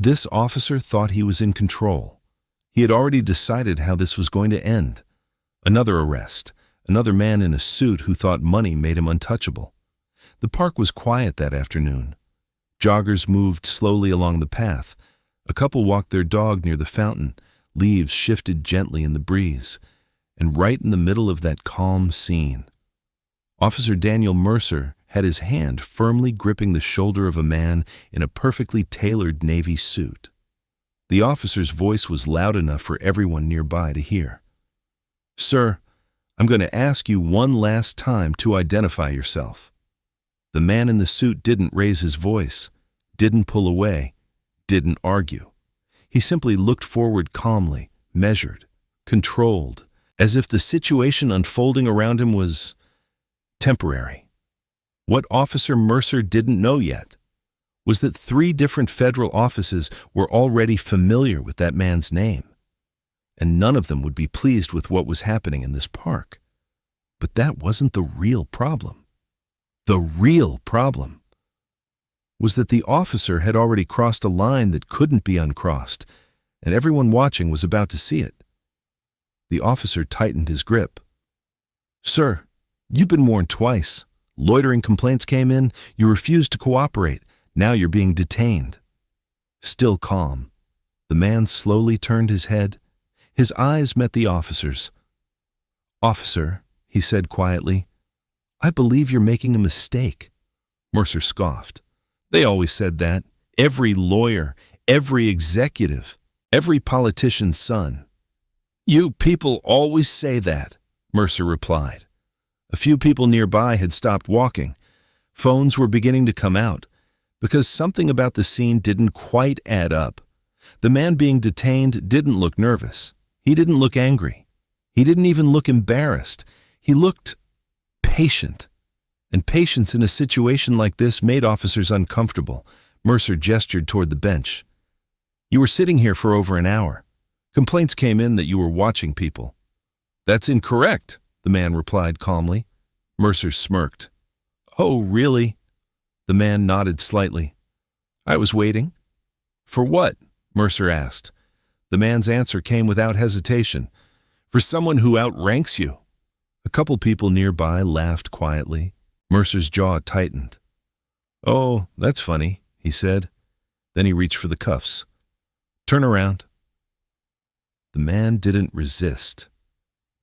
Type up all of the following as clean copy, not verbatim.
This officer thought he was in control. He had already decided how this was going to end. Another arrest, another man in a suit who thought money made him untouchable. The park was quiet that afternoon. Joggers moved slowly along the path. A couple walked their dog near the fountain. Leaves shifted gently in the breeze. And right in the middle of that calm scene, Officer Daniel Mercer had his hand firmly gripping the shoulder of a man in a perfectly tailored Navy suit. The officer's voice was loud enough for everyone nearby to hear. "Sir, I'm going to ask you one last time to identify yourself." The man in the suit didn't raise his voice, didn't pull away, didn't argue. He simply looked forward calmly, measured, controlled, as if the situation unfolding around him was temporary. What Officer Mercer didn't know yet was that 3 different federal offices were already familiar with that man's name, and none of them would be pleased with what was happening in this park. But that wasn't the real problem. The real problem was that the officer had already crossed a line that couldn't be uncrossed, and everyone watching was about to see it. The officer tightened his grip. "Sir, you've been warned twice. Loitering complaints came in, you refused to cooperate. Now you're being detained." Still calm, the man slowly turned his head. His eyes met the officer's. "Officer," he said quietly, "I believe you're making a mistake." Mercer scoffed. "They always said that. Every lawyer, every executive, every politician's son." "You people always say that," Mercer replied. A few people nearby had stopped walking. Phones were beginning to come out, because something about the scene didn't quite add up. The man being detained didn't look nervous. He didn't look angry. He didn't even look embarrassed. He looked patient. And patience in a situation like this made officers uncomfortable. Mercer gestured toward the bench. "You were sitting here for over an hour. Complaints came in that you were watching people." "That's incorrect," the man replied calmly. Mercer smirked. "Oh, really?" The man nodded slightly. "I was waiting." "For what?" Mercer asked. The man's answer came without hesitation. "For someone who outranks you." A couple people nearby laughed quietly. Mercer's jaw tightened. "Oh, that's funny," he said. Then he reached for the cuffs. "Turn around." The man didn't resist,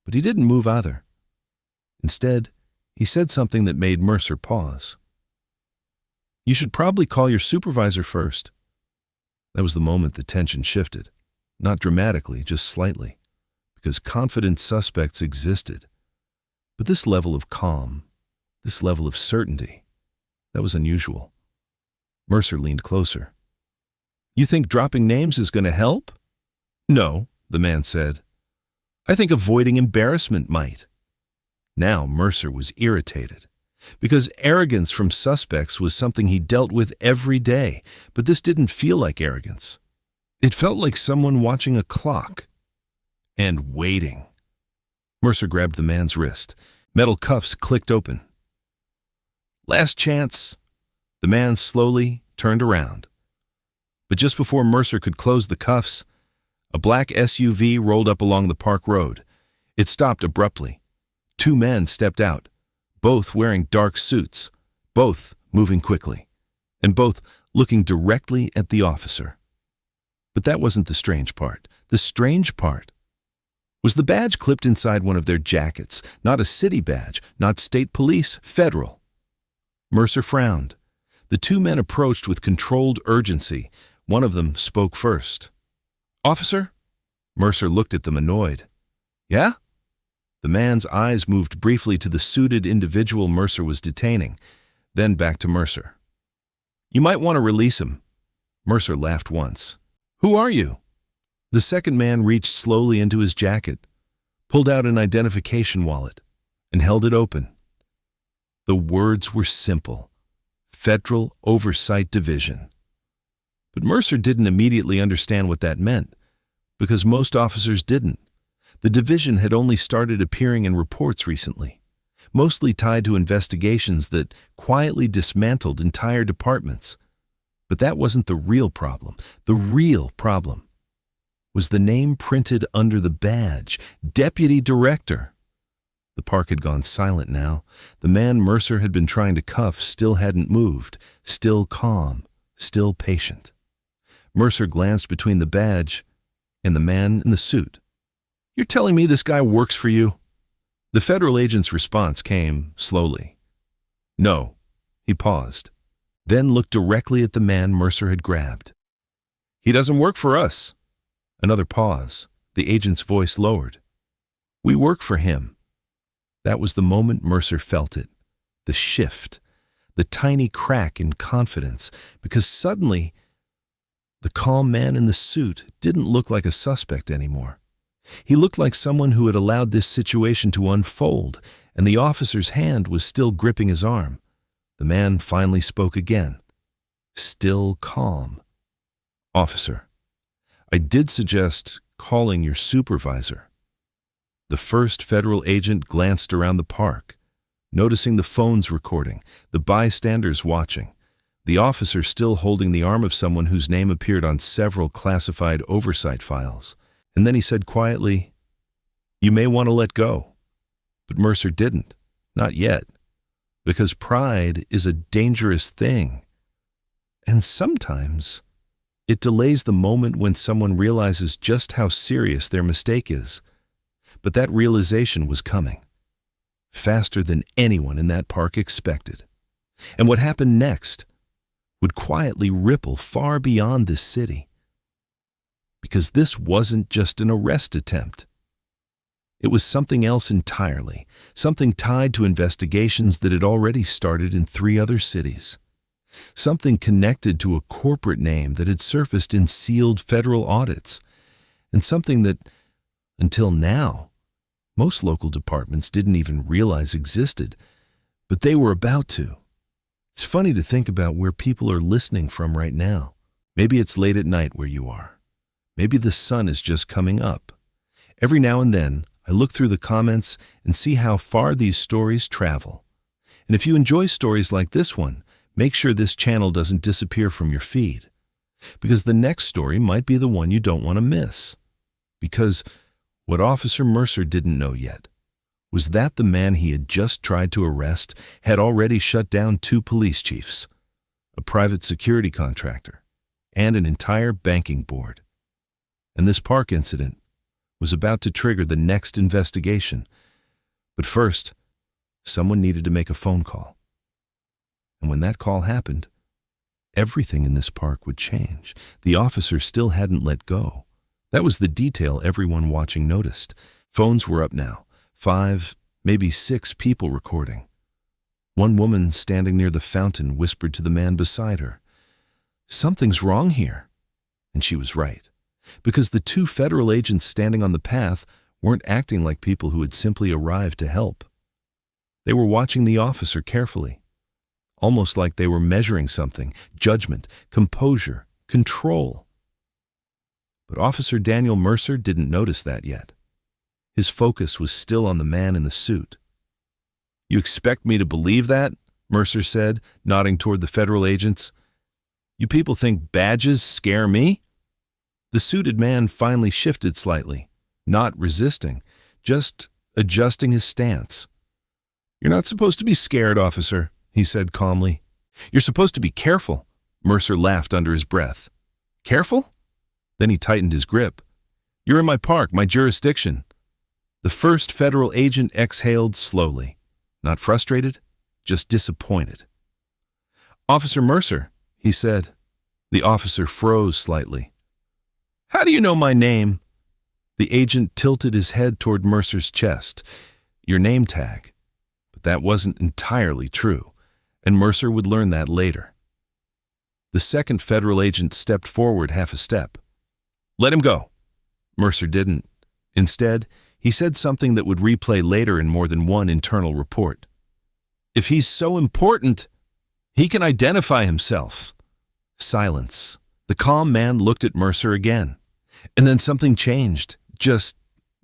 but he didn't move either. Instead, he said something that made Mercer pause. "You should probably call your supervisor first." That was the moment the tension shifted. Not dramatically, just slightly, because confident suspects existed. But this level of calm, this level of certainty, that was unusual. Mercer leaned closer. "You think dropping names is going to help?" "No," the man said. "I think avoiding embarrassment might." Now Mercer was irritated, because arrogance from suspects was something he dealt with every day, but this didn't feel like arrogance. It felt like someone watching a clock and waiting. Mercer grabbed the man's wrist. Metal cuffs clicked open. "Last chance." The man slowly turned around. But just before Mercer could close the cuffs, a black SUV rolled up along the park road. It stopped abruptly. 2 men stepped out, both wearing dark suits, both moving quickly, and both looking directly at the officer. But that wasn't the strange part. The strange part was the badge clipped inside one of their jackets, not a city badge, not state police, federal. Mercer frowned. The 2 men approached with controlled urgency. One of them spoke first. "Officer?" Mercer looked at them annoyed. "Yeah?" The man's eyes moved briefly to the suited individual Mercer was detaining, then back to Mercer. "You might want to release him." Mercer laughed once. "Who are you?" The second man reached slowly into his jacket, pulled out an identification wallet, and held it open. The words were simple: Federal Oversight Division. But Mercer didn't immediately understand what that meant, because most officers didn't. The division had only started appearing in reports recently, mostly tied to investigations that quietly dismantled entire departments. But that wasn't the real problem. The real problem was the name printed under the badge, Deputy Director. The park had gone silent now. The man Mercer had been trying to cuff still hadn't moved, still calm, still patient. Mercer glanced between the badge and the man in the suit. "You're telling me this guy works for you?" The federal agent's response came slowly. "No." He paused, then looked directly at the man Mercer had grabbed. "He doesn't work for us." Another pause. The agent's voice lowered. "We work for him." That was the moment Mercer felt it. The shift. The tiny crack in confidence. Because suddenly, the calm man in the suit didn't look like a suspect anymore. He looked like someone who had allowed this situation to unfold, and the officer's hand was still gripping his arm. The man finally spoke again. Still calm. "Officer, I did suggest calling your supervisor." The first federal agent glanced around the park, noticing the phones recording, the bystanders watching, the officer still holding the arm of someone whose name appeared on several classified oversight files. And then he said quietly, "You may want to let go." But Mercer didn't, not yet, because pride is a dangerous thing. And sometimes it delays the moment when someone realizes just how serious their mistake is. But that realization was coming, faster than anyone in that park expected. And what happened next would quietly ripple far beyond this city. Because this wasn't just an arrest attempt. It was something else entirely, something tied to investigations that had already started in 3 other cities. Something connected to a corporate name that had surfaced in sealed federal audits, and something that, until now, most local departments didn't even realize existed, but they were about to. It's funny to think about where people are listening from right now. Maybe it's late at night where you are. Maybe the sun is just coming up. Every now and then, I look through the comments and see how far these stories travel. And if you enjoy stories like this one, make sure this channel doesn't disappear from your feed. Because the next story might be the one you don't want to miss. Because what Officer Mercer didn't know yet was that the man he had just tried to arrest had already shut down 2 police chiefs, a private security contractor, and an entire banking board. And this park incident was about to trigger the next investigation. But first, someone needed to make a phone call. And when that call happened, everything in this park would change. The officer still hadn't let go. That was the detail everyone watching noticed. Phones were up now. 5, maybe 6 people recording. One woman standing near the fountain whispered to the man beside her, "Something's wrong here." And she was right. Because the 2 federal agents standing on the path weren't acting like people who had simply arrived to help. They were watching the officer carefully, almost like they were measuring something: judgment, composure, control. But Officer Daniel Mercer didn't notice that yet. His focus was still on the man in the suit. "You expect me to believe that?" Mercer said, nodding toward the federal agents. "You people think badges scare me?" The suited man finally shifted slightly, not resisting, just adjusting his stance. "You're not supposed to be scared, officer," he said calmly. "You're supposed to be careful." Mercer laughed under his breath. "Careful?" Then he tightened his grip. "You're in my park, my jurisdiction." The first federal agent exhaled slowly, not frustrated, just disappointed. "Officer Mercer," he said. The officer froze slightly. "How do you know my name?" The agent tilted his head toward Mercer's chest. "Your name tag." But that wasn't entirely true, and Mercer would learn that later. The second federal agent stepped forward half a step. "Let him go." Mercer didn't. Instead, he said something that would replay later in more than one internal report. "If he's so important, he can identify himself." Silence. The calm man looked at Mercer again. And then something changed, just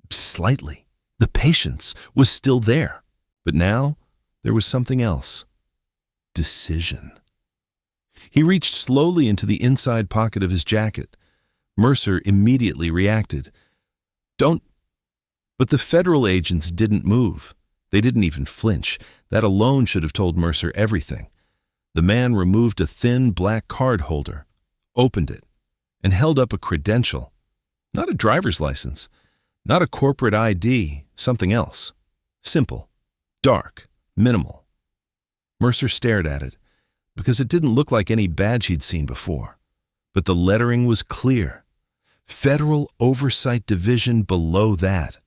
slightly. The patience was still there. But now, there was something else. Decision. He reached slowly into the inside pocket of his jacket. Mercer immediately reacted. "Don't—" But the federal agents didn't move. They didn't even flinch. That alone should have told Mercer everything. The man removed a thin black card holder, opened it, and held up a credential. Not a driver's license, not a corporate ID, something else. Simple, dark, minimal. Mercer stared at it, because it didn't look like any badge he'd seen before. But the lettering was clear. Federal Oversight Division below that.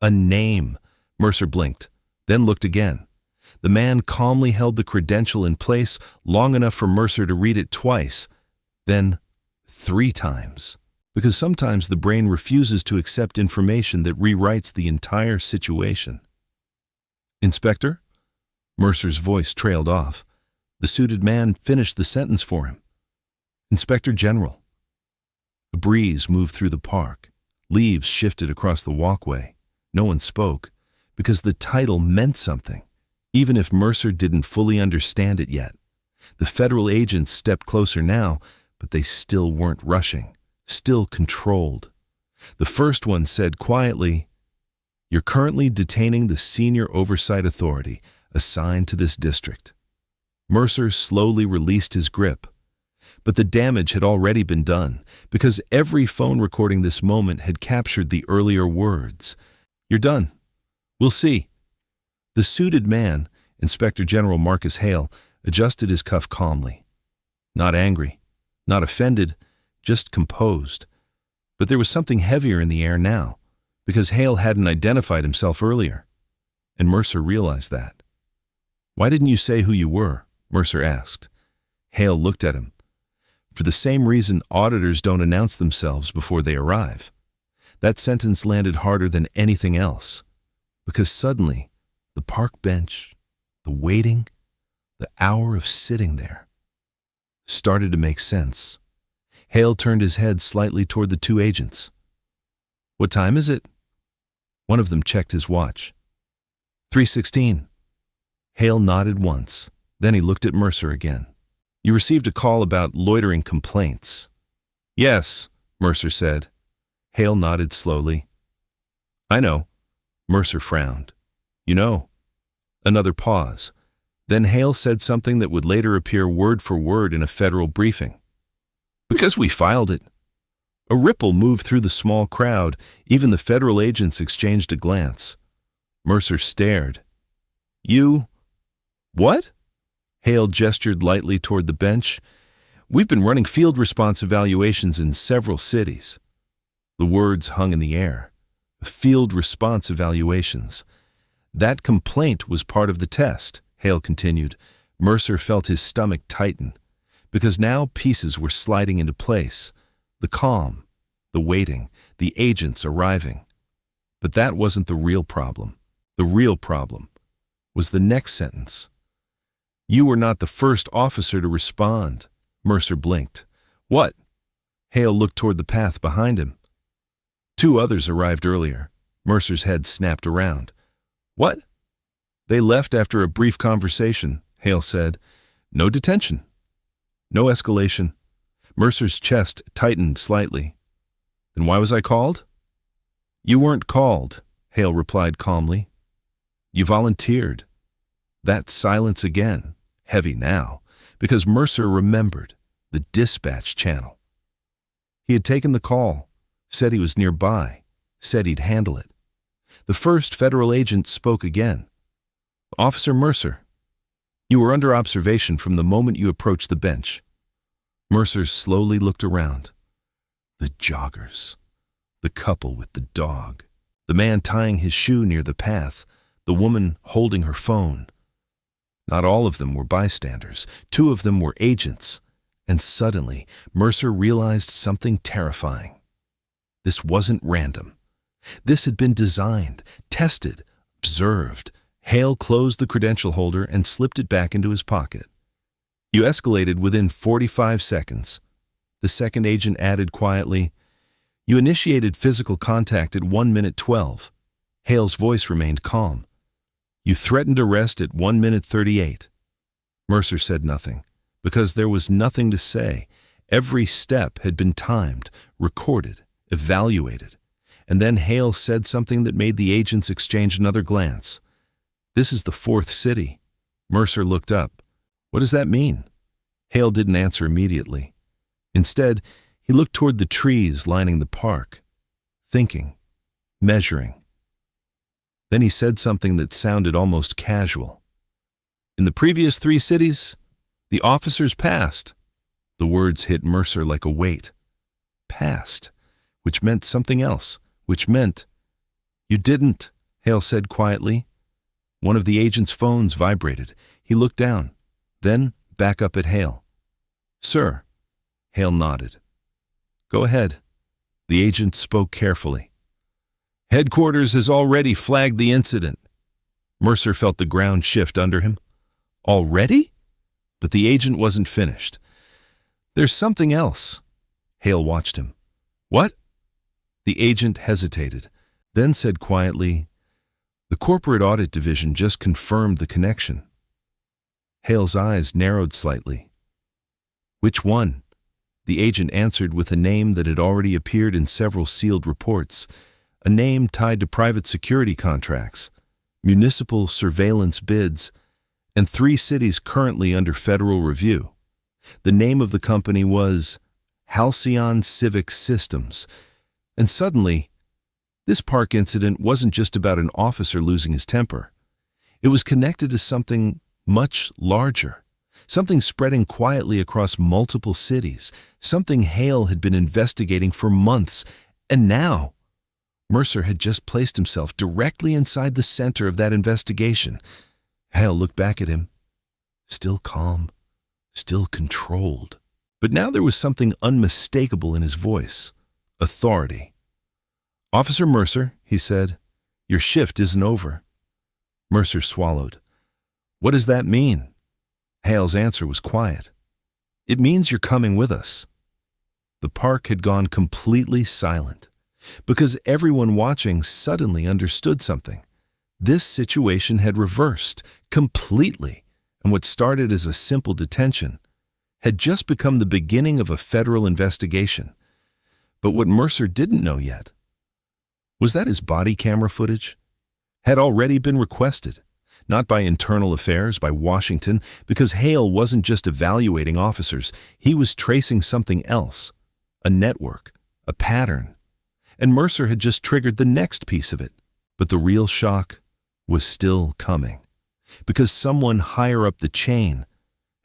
A name. Mercer blinked, then looked again. The man calmly held the credential in place long enough for Mercer to read it twice, then 3 times. Because sometimes the brain refuses to accept information that rewrites the entire situation. "Inspector?" Mercer's voice trailed off. The suited man finished the sentence for him. "Inspector General." A breeze moved through the park. Leaves shifted across the walkway. No one spoke, because the title meant something, even if Mercer didn't fully understand it yet. The federal agents stepped closer now, but they still weren't rushing, still controlled. The first one said quietly, "You're currently detaining the Senior Oversight Authority assigned to this district." Mercer slowly released his grip. But the damage had already been done, because every phone recording this moment had captured the earlier words. "You're done. We'll see." The suited man, Inspector General Marcus Hale, adjusted his cuff calmly. Not angry, not offended, just composed. But there was something heavier in the air now, because Hale hadn't identified himself earlier. And Mercer realized that. "Why didn't you say who you were?" Mercer asked. Hale looked at him. "For the same reason auditors don't announce themselves before they arrive." That sentence landed harder than anything else, because suddenly the park bench, the waiting, the hour of sitting there, started to make sense. Hale turned his head slightly toward the 2 agents. "What time is it?" One of them checked his watch. 3:16. Hale nodded once, then he looked at Mercer again. "You received a call about loitering complaints." "Yes," Mercer said. Hale nodded slowly. "I know." Mercer frowned. "You know." Another pause. Then Hale said something that would later appear word for word in a federal briefing. "Because we filed it." A ripple moved through the small crowd. Even the federal agents exchanged a glance. Mercer stared. "You... what?" Hale gestured lightly toward the bench. "We've been running field response evaluations in several cities." The words hung in the air. Field response evaluations. "That complaint was part of the test," Hale continued. Mercer felt his stomach tighten, because now pieces were sliding into place. The calm, the waiting, the agents arriving. But that wasn't the real problem. The real problem was the next sentence. "You were not the first officer to respond." Mercer blinked. "What?" Hale looked toward the path behind him. 2 others arrived earlier. Mercer's head snapped around. "What?" "They left after a brief conversation," Hale said. "No detention. No escalation." Mercer's chest tightened slightly. "Then why was I called?" "You weren't called," Hale replied calmly. "You volunteered." That silence again, heavy now, because Mercer remembered the dispatch channel. He had taken the call, said he was nearby, said he'd handle it. The first federal agent spoke again. "Officer Mercer, you were under observation from the moment you approached the bench." Mercer slowly looked around. The joggers, the couple with the dog, the man tying his shoe near the path, the woman holding her phone. Not all of them were bystanders. 2 of them were agents. And suddenly, Mercer realized something terrifying. This wasn't random. This had been designed, tested, observed. Hale closed the credential holder and slipped it back into his pocket. "You escalated within 45 seconds. The second agent added quietly, "You initiated physical contact at 1:12. Hale's voice remained calm. "You threatened arrest at 1:38. Mercer said nothing, because there was nothing to say. Every step had been timed, recorded, evaluated. And then Hale said something that made the agents exchange another glance. "This is the fourth city." Mercer looked up. "What does that mean?" Hale didn't answer immediately. Instead, he looked toward the trees lining the park, thinking, measuring. Then he said something that sounded almost casual. "In the previous 3 cities, the officers passed." The words hit Mercer like a weight. Passed, which meant something else, which meant, "You didn't," Hale said quietly. One of the agent's phones vibrated. He looked down, then back up at Hale. "Sir." Hale nodded. "Go ahead." The agent spoke carefully. "Headquarters has already flagged the incident." Mercer felt the ground shift under him. "Already?" But the agent wasn't finished. "There's something else." Hale watched him. "What?" The agent hesitated, then said quietly, "The Corporate Audit Division just confirmed the connection." Hale's eyes narrowed slightly. "Which one?" The agent answered with a name that had already appeared in several sealed reports, a name tied to private security contracts, municipal surveillance bids, and 3 cities currently under federal review. The name of the company was Halcyon Civic Systems. And suddenly, this park incident wasn't just about an officer losing his temper. It was connected to something much larger, something spreading quietly across multiple cities, something Hale had been investigating for months, and now Mercer had just placed himself directly inside the center of that investigation. Hale looked back at him, still calm, still controlled. But now there was something unmistakable in his voice, authority. "Officer Mercer," he said, "your shift isn't over." Mercer swallowed. "What does that mean?" Hale's answer was quiet. "It means you're coming with us." The park had gone completely silent, because everyone watching suddenly understood something. This situation had reversed completely, and what started as a simple detention had just become the beginning of a federal investigation. But what Mercer didn't know yet was that his body camera footage had already been requested, not by Internal Affairs, by Washington, because Hale wasn't just evaluating officers, he was tracing something else, a network, a pattern. And Mercer had just triggered the next piece of it. But the real shock was still coming, because someone higher up the chain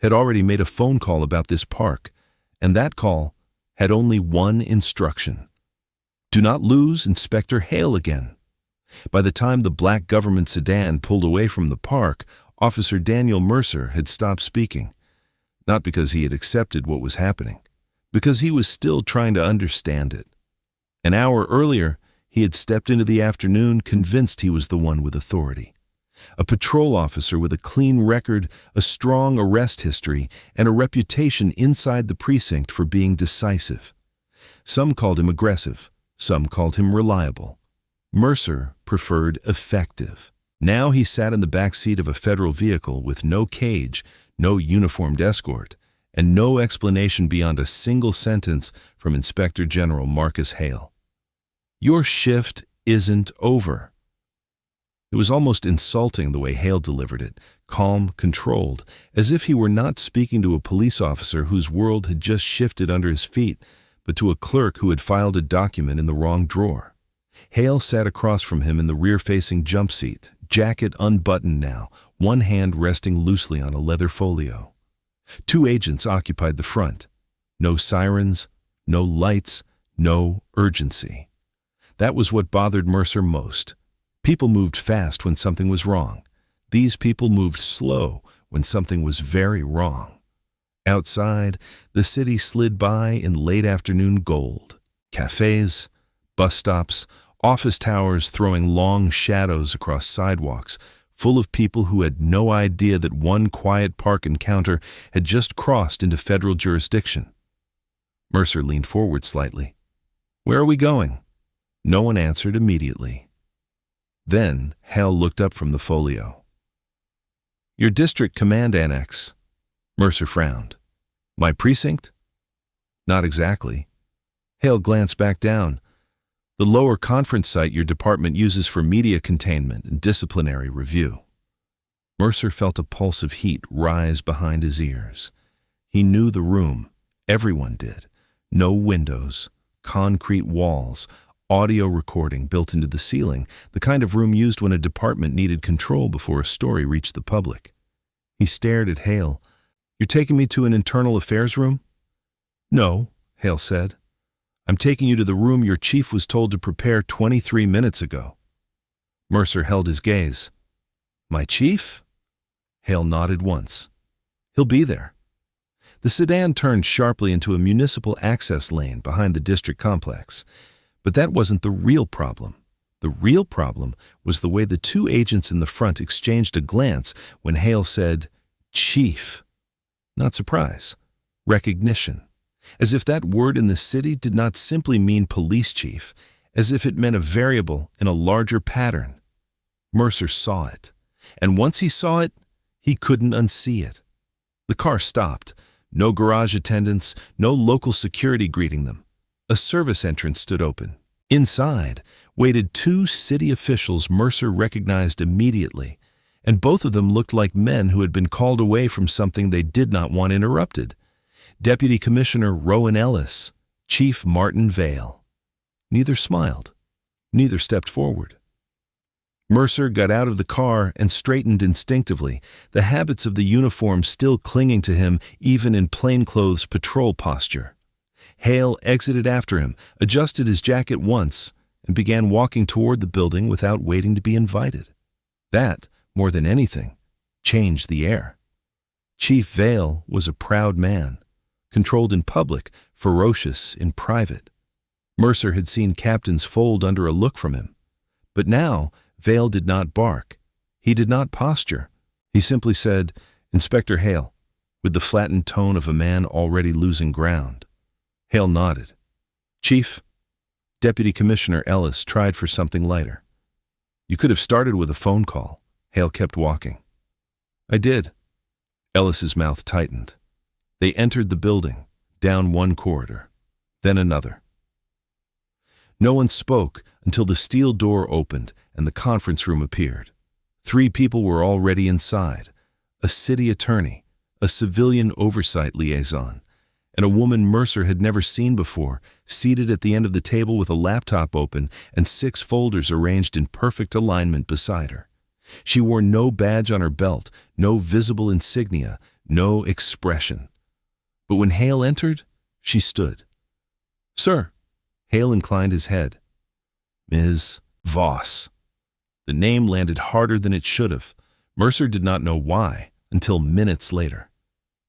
had already made a phone call about this park, and that call had only one instruction: do not lose Inspector Hale again. By the time the black government sedan pulled away from the park, Officer Daniel Mercer had stopped speaking, not because he had accepted what was happening, because he was still trying to understand it. An hour earlier, he had stepped into the afternoon convinced he was the one with authority. A patrol officer with a clean record, a strong arrest history, and a reputation inside the precinct for being decisive. Some called him aggressive, some called him reliable. Mercer preferred effective. Now he sat in the back seat of a federal vehicle with no cage, no uniformed escort, and no explanation beyond a single sentence from Inspector General Marcus Hale. "Your shift isn't over." It was almost insulting the way Hale delivered it, calm, controlled, as if he were not speaking to a police officer whose world had just shifted under his feet, but to a clerk who had filed a document in the wrong drawer. Hale sat across from him in the rear-facing jump seat, jacket unbuttoned now, one hand resting loosely on a leather folio. 2 agents occupied the front. No sirens, no lights, no urgency. That was what bothered Mercer most. People moved fast when something was wrong. These people moved slow when something was very wrong. Outside, the city slid by in late afternoon gold. Cafes, bus stops, office towers throwing long shadows across sidewalks, full of people who had no idea that one quiet park encounter had just crossed into federal jurisdiction. Mercer leaned forward slightly. "Where are we going?" No one answered immediately. Then Hale looked up from the folio. "Your district command annex." Mercer frowned. My precinct? Not exactly. Hale glanced back down. The lower conference site your department uses for media containment and disciplinary review. Mercer felt a pulse of heat rise behind his ears. He knew the room. Everyone did. No windows, concrete walls, audio recording built into the ceiling, the kind of room used when a department needed control before a story reached the public. He stared at Hale. You're taking me to an internal affairs room? No, Hale said. I'm taking you to the room your chief was told to prepare 23 minutes ago. Mercer held his gaze. My chief? Hale nodded once. He'll be there. The sedan turned sharply into a municipal access lane behind the district complex. But that wasn't the real problem. The real problem was the way the two agents in the front exchanged a glance when Hale said, Chief. Not surprise. Recognition. As if that word in the city did not simply mean police chief, as if it meant a variable in a larger pattern. Mercer saw it, and once he saw it, he couldn't unsee it. The car stopped. No garage attendants, no local security greeting them. A service entrance stood open. Inside waited two city officials Mercer recognized immediately, and both of them looked like men who had been called away from something they did not want interrupted. Deputy Commissioner Rowan Ellis, Chief Martin Vale. Neither smiled. Neither stepped forward. Mercer got out of the car and straightened instinctively, the habits of the uniform still clinging to him even in plainclothes patrol posture. Hale exited after him, adjusted his jacket once, and began walking toward the building without waiting to be invited. That, more than anything, changed the air. Chief Vale was a proud man, controlled in public, ferocious in private. Mercer had seen captains fold under a look from him. But now, Vale did not bark. He did not posture. He simply said, Inspector Hale, with the flattened tone of a man already losing ground. Hale nodded. Chief, Deputy Commissioner Ellis tried for something lighter. You could have started with a phone call. Hale kept walking. I did. Ellis's mouth tightened. They entered the building, down one corridor, then another. No one spoke until the steel door opened and the conference room appeared. 3 people were already inside, a city attorney, a civilian oversight liaison, and a woman Mercer had never seen before, seated at the end of the table with a laptop open and 6 folders arranged in perfect alignment beside her. She wore no badge on her belt, no visible insignia, no expression. But when Hale entered, she stood. Sir. Hale inclined his head. Ms. Voss. The name landed harder than it should have. Mercer did not know why until minutes later.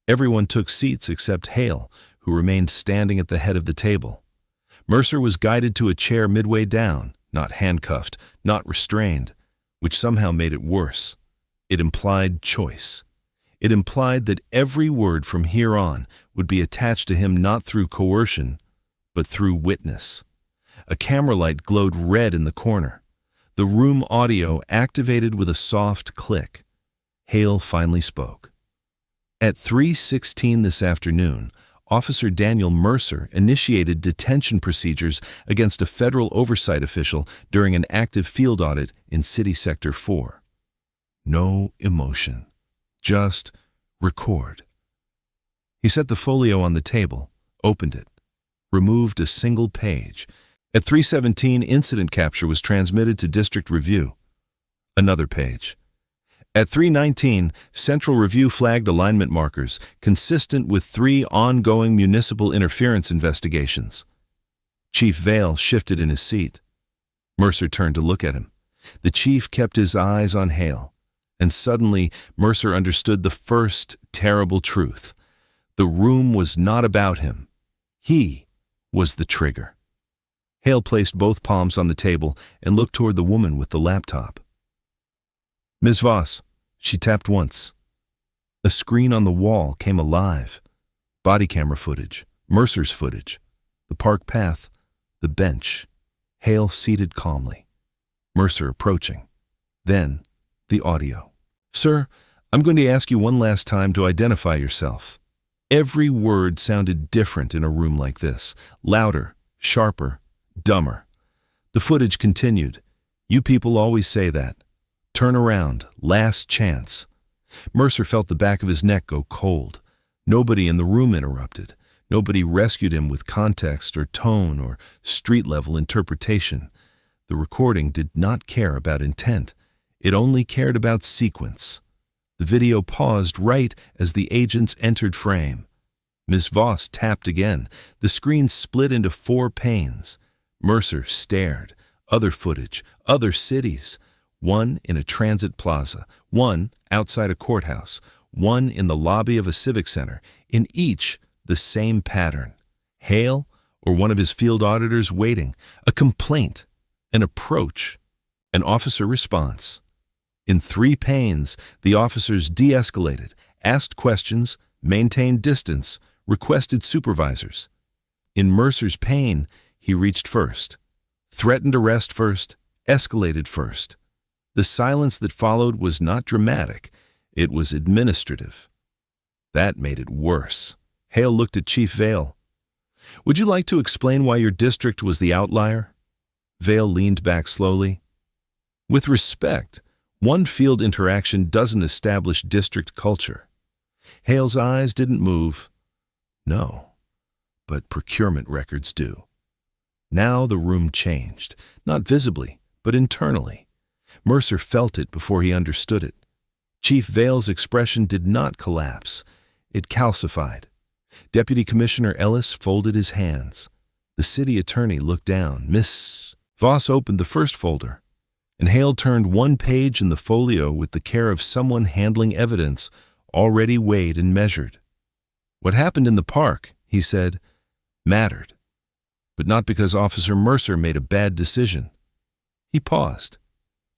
Everyone took seats except Hale, who remained standing at the head of the table. Mercer was guided to a chair midway down, not handcuffed, not restrained, which somehow made it worse. It implied choice. It implied that every word from here on would be attached to him not through coercion, but through witness. A camera light glowed red in the corner. The room audio activated with a soft click. Hale finally spoke. At 3:16 this afternoon, Officer Daniel Mercer initiated detention procedures against a federal oversight official during an active field audit in City Sector 4. No emotion. Just record. He set the folio on the table, opened it, removed a single page. At 3:17, incident capture was transmitted to District Review. Another page. At 3:19, Central Review flagged alignment markers consistent with 3 ongoing municipal interference investigations. Chief Vale shifted in his seat. Mercer turned to look at him. The chief kept his eyes on Hale, and suddenly Mercer understood the first terrible truth. The room was not about him. He was the trigger. Hale placed both palms on the table and looked toward the woman with the laptop. Ms. Voss, she tapped once. A screen on the wall came alive. Body camera footage, Mercer's footage, the park path, the bench, Hale seated calmly, Mercer approaching. Then, the audio. Sir, I'm going to ask you one last time to identify yourself. Every word sounded different in a room like this, louder, sharper, dumber. The footage continued. You people always say that. Turn around, last chance. Mercer felt the back of his neck go cold. Nobody in the room interrupted. Nobody rescued him with context or tone or street-level interpretation. The recording did not care about intent. It only cared about sequence. The video paused right as the agents entered frame. Ms. Voss tapped again. The screen split into 4 panes. Mercer stared. Other footage, other cities. One in a transit plaza, one outside a courthouse, one in the lobby of a civic center. In each, the same pattern. Hale or one of his field auditors waiting. A complaint. An approach. An officer response. In 3 panes, the officers de-escalated, asked questions, maintained distance, requested supervisors. In Mercer's pane, he reached first. Threatened arrest first, escalated first. The silence that followed was not dramatic, it was administrative. That made it worse. Hale looked at Chief Vale. Would you like to explain why your district was the outlier? Vale leaned back slowly. With respect, one field interaction doesn't establish district culture. Hale's eyes didn't move. No, but procurement records do. Now the room changed, not visibly, but internally. Mercer felt it before he understood it. Chief Vale's expression did not collapse. It calcified. Deputy Commissioner Ellis folded his hands. The city attorney looked down. Miss Voss opened the first folder, and Hale turned one page in the folio with the care of someone handling evidence already weighed and measured. What happened in the park, he said, mattered, but not because Officer Mercer made a bad decision. He paused.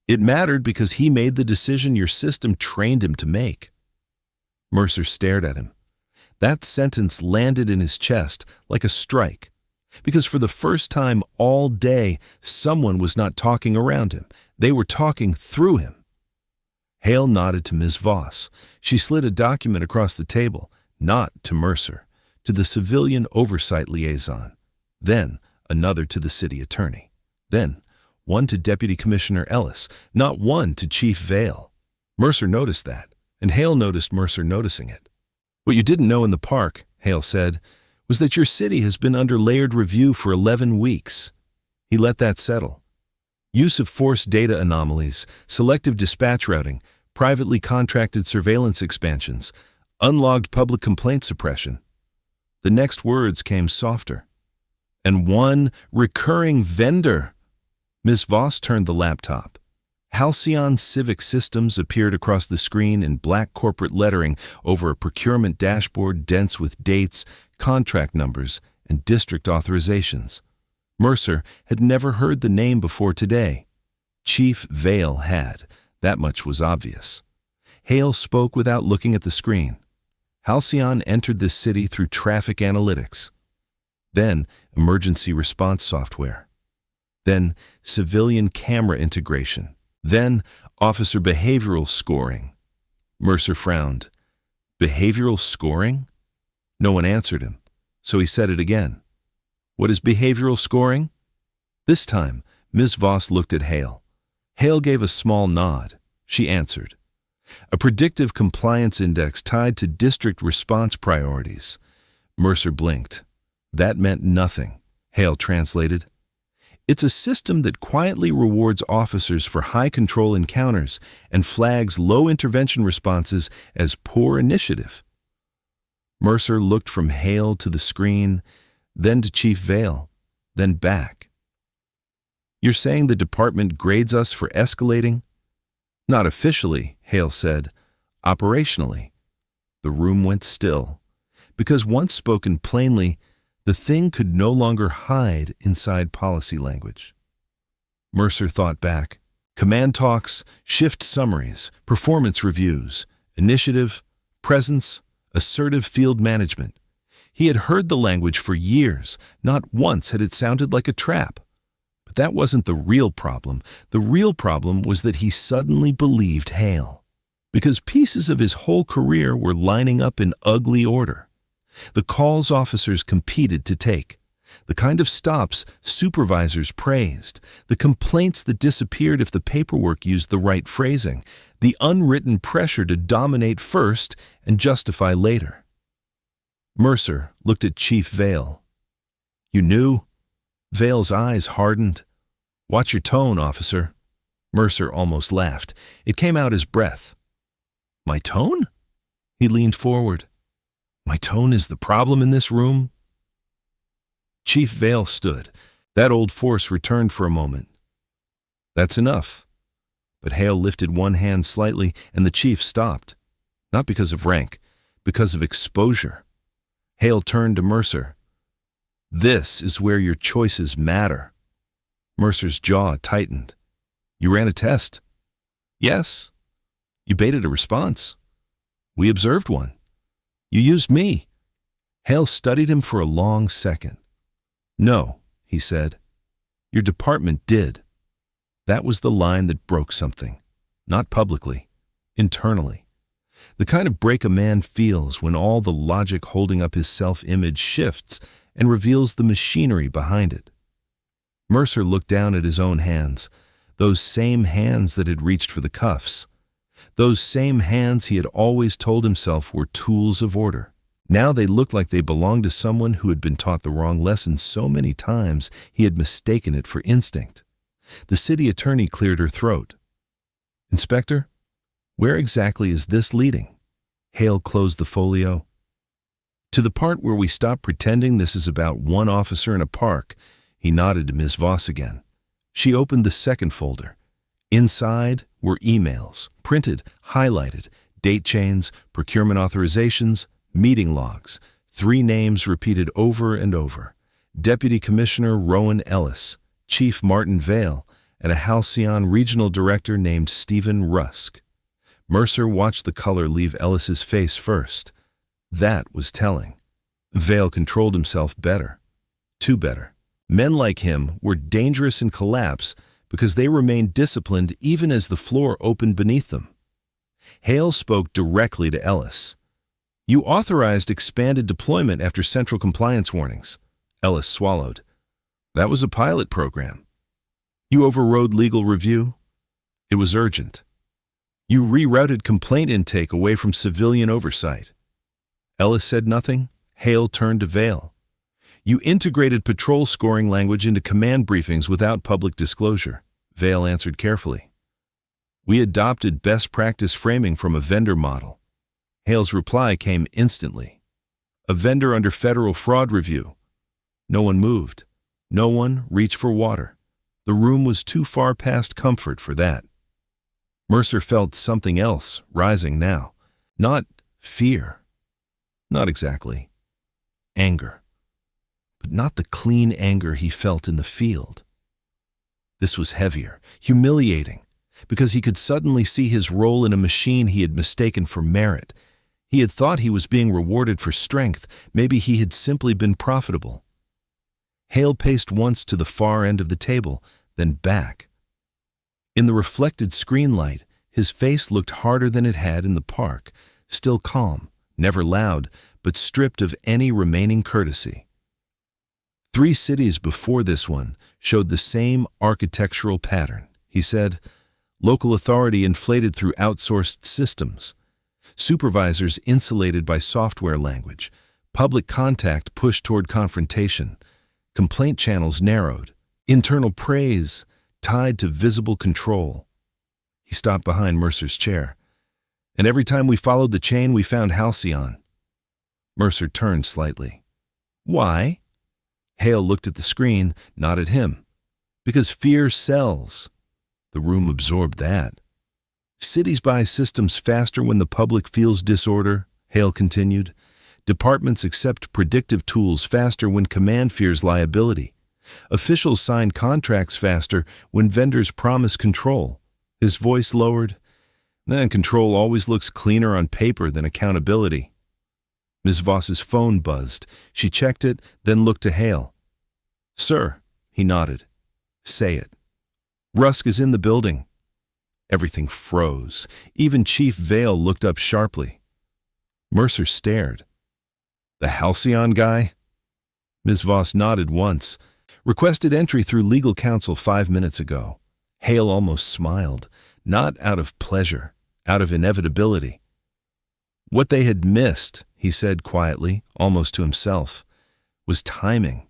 It mattered because he made the decision your system trained him to make. Mercer stared at him. That sentence landed in his chest like a strike, because for the first time all day, someone was not talking around him. They were talking through him. Hale nodded to Ms. Voss. She slid a document across the table, not to Mercer, to the civilian oversight liaison. Then another to the city attorney. Then one to Deputy Commissioner Ellis, not one to Chief Vale. Mercer noticed that, and Hale noticed Mercer noticing it. What you didn't know in the park, Hale said, was that your city has been under layered review for 11 weeks. He let that settle. Use of force data anomalies, selective dispatch routing, privately contracted surveillance expansions, unlogged public complaint suppression. The next words came softer. And one recurring vendor. Ms. Voss turned the laptop. Halcyon Civic Systems appeared across the screen in black corporate lettering over a procurement dashboard dense with dates, contract numbers, and district authorizations. Mercer had never heard the name before today. Chief Vale had. That much was obvious. Hale spoke without looking at the screen. Halcyon entered this city through traffic analytics. Then emergency response software. Then civilian camera integration. Then officer behavioral scoring. Mercer frowned. Behavioral scoring? No one answered him, so he said it again. What is behavioral scoring? This time, Ms. Voss looked at Hale. Hale gave a small nod. She answered. A predictive compliance index tied to district response priorities. Mercer blinked. That meant nothing, Hale translated. It's a system that quietly rewards officers for high-control encounters and flags low-intervention responses as poor initiative. Mercer looked from Hale to the screen, then to Chief Vale, then back. You're saying the department grades us for escalating? Not officially, Hale said. Operationally. The room went still, because once spoken plainly, the thing could no longer hide inside policy language. Mercer thought back. Command talks, shift summaries, performance reviews, initiative, presence, assertive field management. He had heard the language for years. Not once had it sounded like a trap. But that wasn't the real problem. The real problem was that he suddenly believed Hale, because pieces of his whole career were lining up in ugly order. The calls officers competed to take, the kind of stops supervisors praised, the complaints that disappeared if the paperwork used the right phrasing, the unwritten pressure to dominate first and justify later. Mercer looked at Chief Vale. "You knew?" Vale's eyes hardened. "Watch your tone, officer." Mercer almost laughed. It came out as breath. "My tone?" He leaned forward. "My tone is the problem in this room?" Chief Vale stood. That old force returned for a moment. "That's enough." But Hale lifted one hand slightly, and the chief stopped. Not because of rank, because of exposure. Hale turned to Mercer. "This is where your choices matter." Mercer's jaw tightened. "You ran a test?" "Yes." "You baited a response?" "We observed one." "You used me." Hale studied him for a long second. "No," he said. "Your department did." That was the line that broke something. Not publicly, internally. The kind of break a man feels when all the logic holding up his self-image shifts and reveals the machinery behind it. Mercer looked down at his own hands, those same hands that had reached for the cuffs, those same hands he had always told himself were tools of order. Now they looked like they belonged to someone who had been taught the wrong lesson so many times he had mistaken it for instinct. The city attorney cleared her throat. "Inspector, where exactly is this leading?" Hale closed the folio. "To the part where we stop pretending this is about one officer in a park." He nodded to Ms. Voss again. She opened the second folder. Inside were emails, printed, highlighted, date chains, procurement authorizations, meeting logs, 3 names repeated over and over: Deputy Commissioner Rowan Ellis, Chief Martin Vale, and a Halcyon Regional Director named Stephen Rusk. Mercer watched the color leave Ellis's face first. That was telling. Vale controlled himself better. Too better. Men like him were dangerous in collapse because they remained disciplined even as the floor opened beneath them. Hale spoke directly to Ellis. "You authorized expanded deployment after central compliance warnings." Ellis swallowed. "That was a pilot program." "You overrode legal review?" "It was urgent." "You rerouted complaint intake away from civilian oversight." Ellis said nothing. Hale turned to Vale. "You integrated patrol scoring language into command briefings without public disclosure." Vale answered carefully. "We adopted best practice framing from a vendor model." Hale's reply came instantly. "A vendor under federal fraud review." No one moved. No one reached for water. The room was too far past comfort for that. Mercer felt something else rising now. Not fear. Not exactly. Anger. But not the clean anger he felt in the field. This was heavier, humiliating, because he could suddenly see his role in a machine he had mistaken for merit. He had thought he was being rewarded for strength. Maybe he had simply been profitable. Hale paced once to the far end of the table, then back. In the reflected screen light, his face looked harder than it had in the park, still calm, never loud, but stripped of any remaining courtesy. 3 cities before this one showed the same architectural pattern, he said. Local authority inflated through outsourced systems. Supervisors insulated by software language. Public contact pushed toward confrontation. Complaint channels narrowed. Internal praise tied to visible control. He stopped behind Mercer's chair. "And every time we followed the chain, we found Halcyon." Mercer turned slightly. "Why?" Hale looked at the screen, not at him. "Because fear sells." The room absorbed that. "Cities buy systems faster when the public feels disorder," Hale continued. "Departments accept predictive tools faster when command fears liability. Officials sign contracts faster when vendors promise control." His voice lowered. "Then control always looks cleaner on paper than accountability." Ms. Voss's phone buzzed. She checked it, then looked to Hale. "Sir," he nodded. "Say it." "Rusk is in the building." Everything froze. Even Chief Vale looked up sharply. Mercer stared. The Halcyon guy? Ms. Voss nodded once. Requested entry through legal counsel 5 minutes ago. Hale almost smiled, not out of pleasure, out of inevitability. What they had missed, he said quietly, almost to himself, was timing.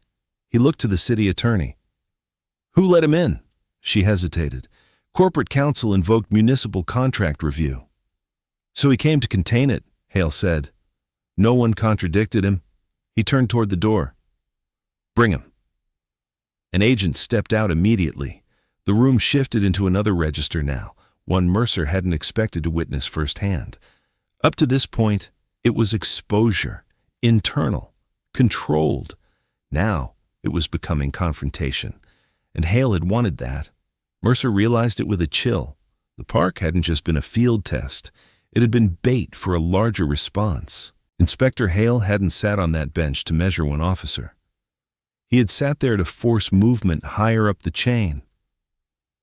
He looked to the city attorney. Who let him in? She hesitated. Corporate counsel invoked municipal contract review. So he came to contain it, Hale said. No one contradicted him. He turned toward the door. Bring him. An agent stepped out immediately. The room shifted into another register now, one Mercer hadn't expected to witness firsthand. Up to this point, it was exposure, internal, controlled. Now it was becoming confrontation, and Hale had wanted that. Mercer realized it with a chill. The park hadn't just been a field test. It had been bait for a larger response. Inspector Hale hadn't sat on that bench to measure one officer. He had sat there to force movement higher up the chain.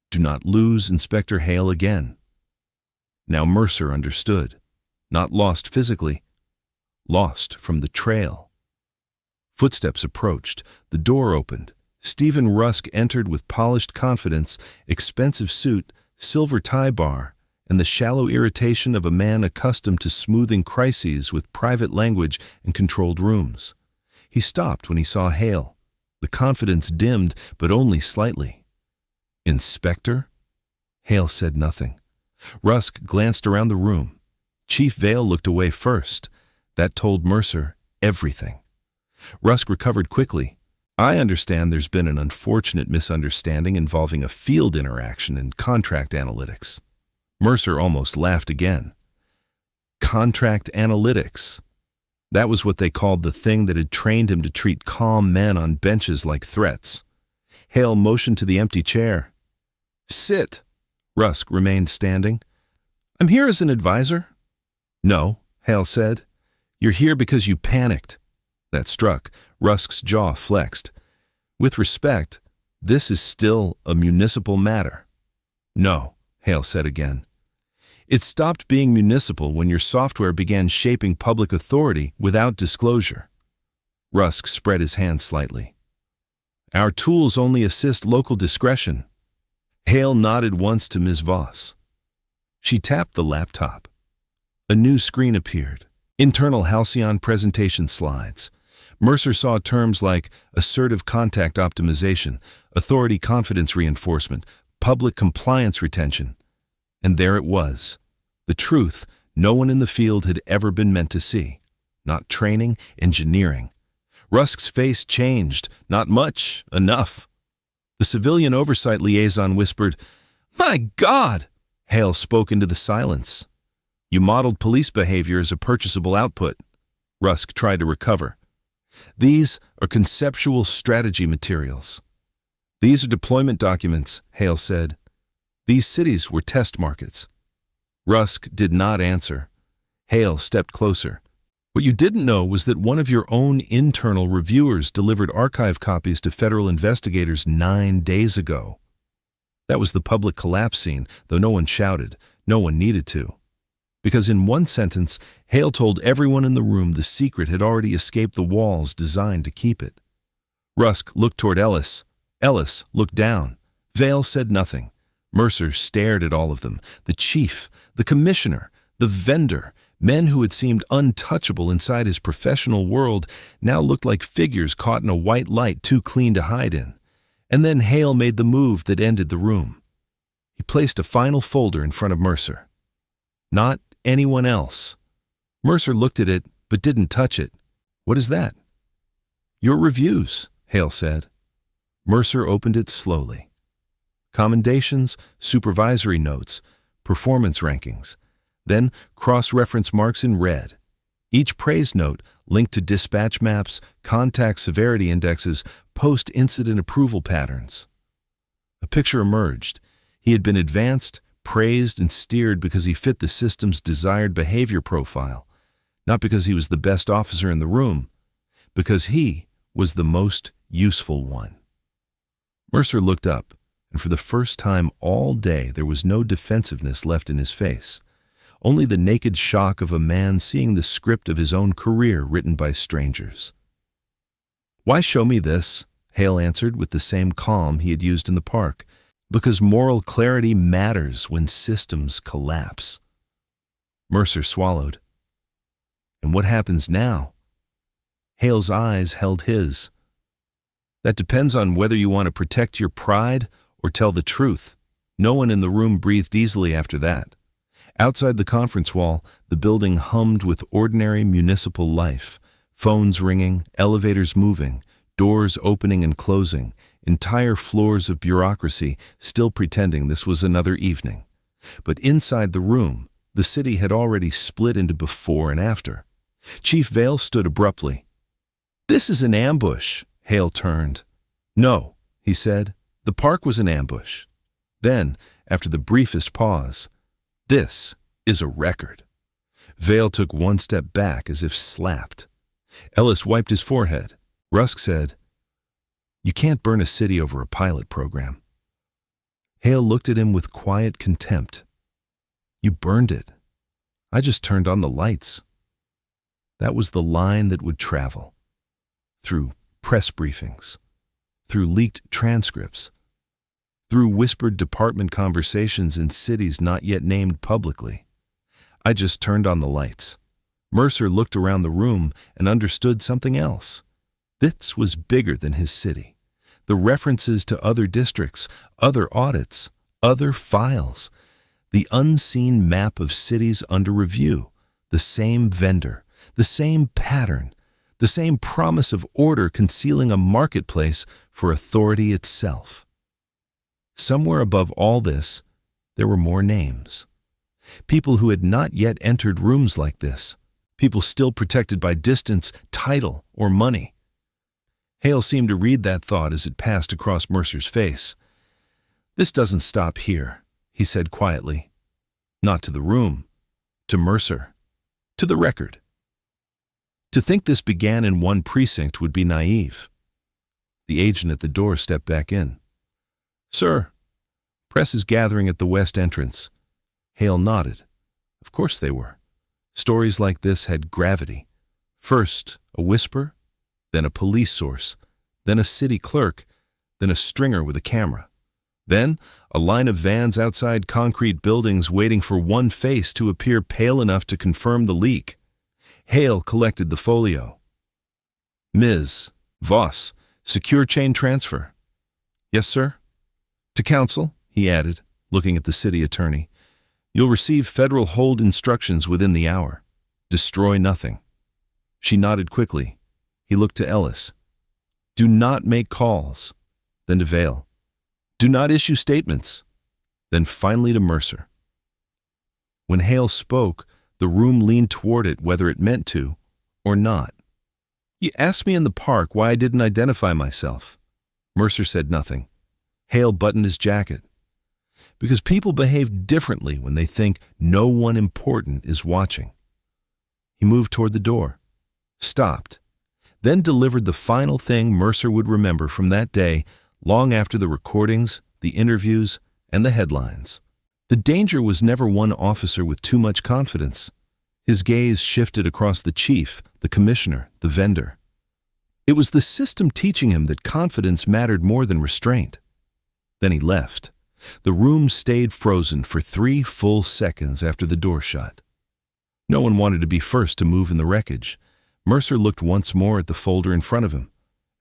Do not lose Inspector Hale again. Now Mercer understood. Not lost physically, lost from the trail. Footsteps approached. The door opened. Stephen Rusk entered with polished confidence, expensive suit, silver tie bar, and the shallow irritation of a man accustomed to smoothing crises with private language and controlled rooms. He stopped when he saw Hale. The confidence dimmed, but only slightly. Inspector? Hale said nothing. Rusk glanced around the room. Chief Vale looked away first. That told Mercer everything. Rusk recovered quickly. I understand there's been an unfortunate misunderstanding involving a field interaction in contract analytics. Mercer almost laughed again. Contract analytics. That was what they called the thing that had trained him to treat calm men on benches like threats. Hale motioned to the empty chair. Sit. Rusk remained standing. I'm here as an advisor. No, Hale said. You're here because you panicked. That struck. Rusk's jaw flexed. With respect, this is still a municipal matter. No, Hale said again. It stopped being municipal when your software began shaping public authority without disclosure. Rusk spread his hand slightly. Our tools only assist local discretion. Hale nodded once to Ms. Voss. She tapped the laptop. A new screen appeared. Internal Halcyon presentation slides. Mercer saw terms like assertive contact optimization, authority confidence reinforcement, public compliance retention. And there it was. The truth no one in the field had ever been meant to see. Not training, engineering. Rusk's face changed. Not much, enough. The civilian oversight liaison whispered, My God! Hale spoke into the silence. You modeled police behavior as a purchasable output. Rusk tried to recover. These are conceptual strategy materials. These are deployment documents, Hale said. These cities were test markets. Rusk did not answer. Hale stepped closer. What you didn't know was that one of your own internal reviewers delivered archive copies to federal investigators 9 days ago. That was the public collapse scene, though no one shouted, no one needed to. Because in one sentence, Hale told everyone in the room the secret had already escaped the walls designed to keep it. Rusk looked toward Ellis. Ellis looked down. Vale said nothing. Mercer stared at all of them, the chief, the commissioner, the vendor. Men who had seemed untouchable inside his professional world now looked like figures caught in a white light too clean to hide in. And then Hale made the move that ended the room. He placed a final folder in front of Mercer. Not anyone else. Mercer looked at it, but didn't touch it. What is that? Your reviews, Hale said. Mercer opened it slowly. Commendations, supervisory notes, performance rankings, then cross-reference marks in red. Each praise note linked to dispatch maps, contact severity indexes, post-incident approval patterns. A picture emerged. He had been advanced, praised, and steered because he fit the system's desired behavior profile, not because he was the best officer in the room, because he was the most useful one. Mercer looked up, and for the first time all day there was no defensiveness left in his face, only the naked shock of a man seeing the script of his own career written by strangers. "Why show me this?" Hale answered with the same calm he had used in the park. "Because moral clarity matters when systems collapse." Mercer swallowed. "And what happens now?" Hale's eyes held his. "That depends on whether you want to protect your pride or tell the truth." No one in the room breathed easily after that. Outside the conference wall, the building hummed with ordinary municipal life. Phones ringing, elevators moving, doors opening and closing, entire floors of bureaucracy still pretending this was another evening. But inside the room, the city had already split into before and after. Chief Vale stood abruptly. "This is an ambush." Hale turned. "No," he said, "the park was an ambush." Then, after the briefest pause, "This is a record." Vale took one step back as if slapped. Ellis wiped his forehead. Rusk said, "You can't burn a city over a pilot program." Hale looked at him with quiet contempt. "You burned it. I just turned on the lights." That was the line that would travel. Through press briefings, through leaked transcripts, through whispered department conversations in cities not yet named publicly. "I just turned on the lights." Mercer looked around the room and understood something else. This was bigger than his city. The references to other districts, other audits, other files, the unseen map of cities under review, the same vendor, the same pattern, the same promise of order concealing a marketplace for authority itself. Somewhere above all this, there were more names. People who had not yet entered rooms like this. People still protected by distance, title, or money. Hale seemed to read that thought as it passed across Mercer's face. "This doesn't stop here," he said quietly. "Not to the room, to Mercer, to the record." To think this began in one precinct would be naive. The agent at the door stepped back in. "Sir, press is gathering at the west entrance." Hale nodded. Of course they were. Stories like this had gravity. First, a whisper, then a police source, then a city clerk, then a stringer with a camera. Then, a line of vans outside concrete buildings waiting for one face to appear pale enough to confirm the leak. Hale collected the folio. "Ms. Voss, secure chain transfer." "Yes, sir." "To counsel," he added, looking at the city attorney. "You'll receive federal hold instructions within the hour. Destroy nothing." She nodded quickly. He looked to Ellis. "Do not make calls." Then to Vale. "Do not issue statements." Then finally to Mercer. When Hale spoke, the room leaned toward it whether it meant to or not. "You asked me in the park why I didn't identify myself." Mercer said nothing. Hale buttoned his jacket. "Because people behave differently when they think no one important is watching." He moved toward the door, stopped, then delivered the final thing Mercer would remember from that day long after the recordings, the interviews, and the headlines. The danger was never one officer with too much confidence. His gaze shifted across the chief, the commissioner, the vendor. It was the system teaching him that confidence mattered more than restraint. Then he left. The room stayed frozen for 3 full seconds after the door shut. No one wanted to be first to move in the wreckage. Mercer looked once more at the folder in front of him,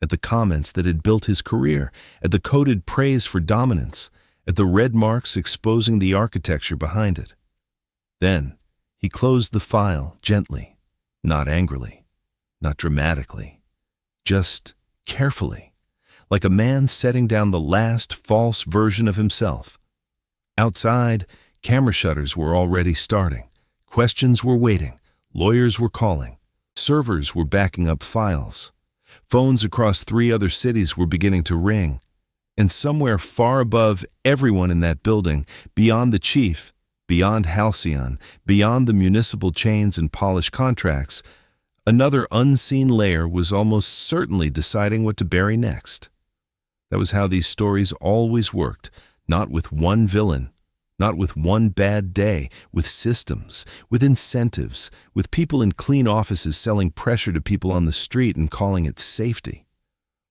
at the comments that had built his career, at the coded praise for dominance, at the red marks exposing the architecture behind it. Then he closed the file gently, not angrily, not dramatically, just carefully, like a man setting down the last false version of himself. Outside, camera shutters were already starting. Questions were waiting. Lawyers were calling. Servers were backing up files. Phones across 3 other cities were beginning to ring. And somewhere far above everyone in that building, beyond the chief, beyond Halcyon, beyond the municipal chains and polished contracts, another unseen layer was almost certainly deciding what to bury next. That was how these stories always worked, not with one villain, Not with one bad day, with systems, with incentives, with people in clean offices selling pressure to people on the street and calling it safety.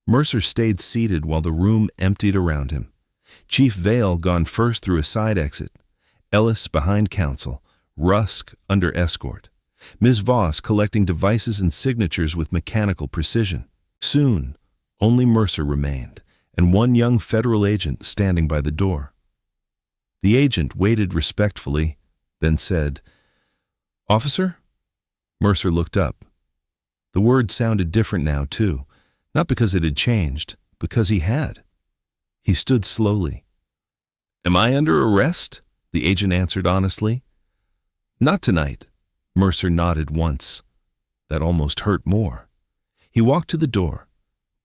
Mercer stayed seated while the room emptied around him. Chief Vale gone first through a side exit, Ellis behind counsel, Rusk under escort, Ms. Voss collecting devices and signatures with mechanical precision. Soon, only Mercer remained, and one young federal agent standing by the door. The agent waited respectfully, then said, "Officer?" Mercer looked up. The word sounded different now, too, not because it had changed, because he had. He stood slowly. "Am I under arrest?" the agent answered honestly. "Not tonight." Mercer nodded once. That almost hurt more. He walked to the door,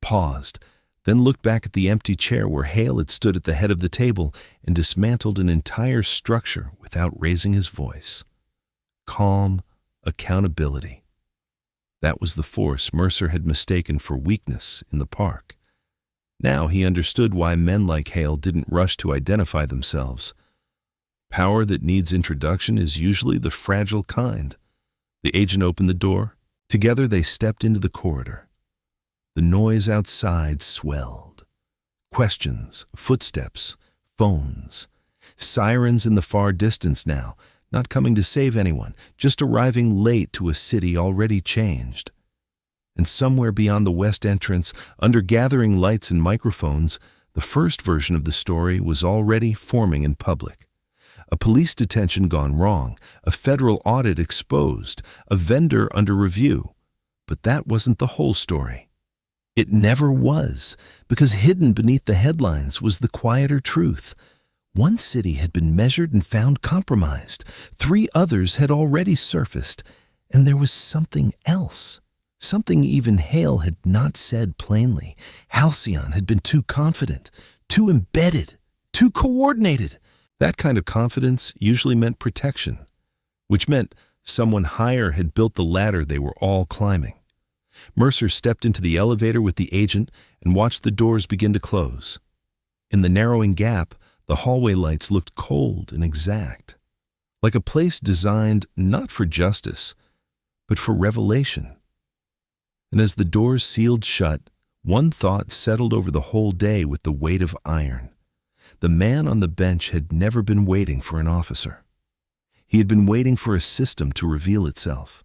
paused, then looked back at the empty chair where Hale had stood at the head of the table and dismantled an entire structure without raising his voice. Calm accountability. That was the force Mercer had mistaken for weakness in the park. Now he understood why men like Hale didn't rush to identify themselves. Power that needs introduction is usually the fragile kind. The agent opened the door. Together they stepped into the corridor. The noise outside swelled. Questions, footsteps, phones. Sirens in the far distance now, not coming to save anyone, just arriving late to a city already changed. And somewhere beyond the west entrance, under gathering lights and microphones, the first version of the story was already forming in public. A police detention gone wrong, a federal audit exposed, a vendor under review. But that wasn't the whole story. It never was, because hidden beneath the headlines was the quieter truth. One city had been measured and found compromised. 3 others had already surfaced. And there was something else. Something even Hale had not said plainly. Halcyon had been too confident, too embedded, too coordinated. That kind of confidence usually meant protection, which meant someone higher had built the ladder they were all climbing. Mercer stepped into the elevator with the agent and watched the doors begin to close. In the narrowing gap, the hallway lights looked cold and exact, like a place designed not for justice, but for revelation. And as the doors sealed shut, one thought settled over the whole day with the weight of iron. The man on the bench had never been waiting for an officer. He had been waiting for a system to reveal itself.